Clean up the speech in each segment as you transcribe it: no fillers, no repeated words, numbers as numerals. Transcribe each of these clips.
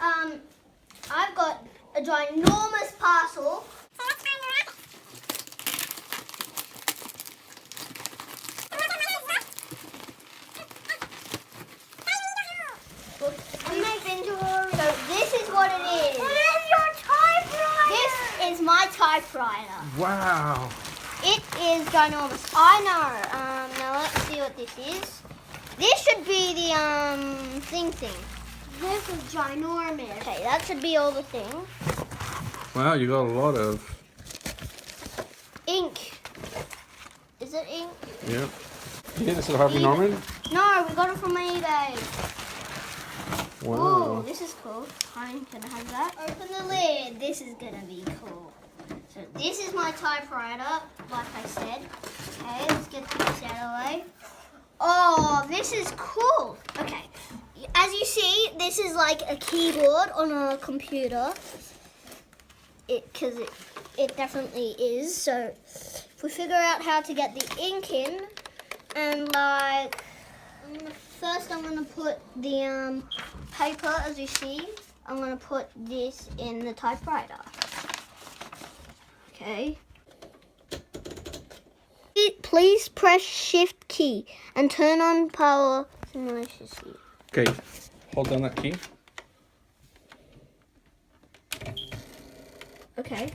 I've got a ginormous parcel. So this is what it is. What is your typewriter? This is my typewriter. Wow. It is ginormous. I know. Now let's see what this is. This should be the thing. This is ginormous. Okay, that should be all the things. Wow, you got a lot of Ink. Is it ink? yeah. Yeah, this is Harvey Norman. No, we got it from eBay. Wow. Ooh, this is cool. I'm gonna have that. Open the lid. This is gonna be cool. So this is my typewriter, like I said. Okay, let's get this out of the way. Oh, this is cool. Okay, as you see, this is like a keyboard on a computer. Because it definitely is. So if we figure out how to get the ink in, and like, first I'm gonna put the paper, as you see. I'm gonna put this in the typewriter. Okay. Please press Shift key and turn on power simulation. Okay, hold down that key. Okay.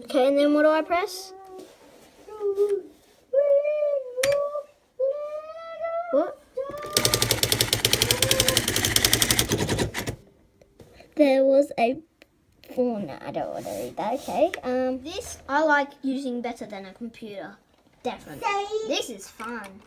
Okay, and then what do I press? What? There was a phone. I don't want to read that. Okay. This I like using better than a computer. Definitely. This is fun.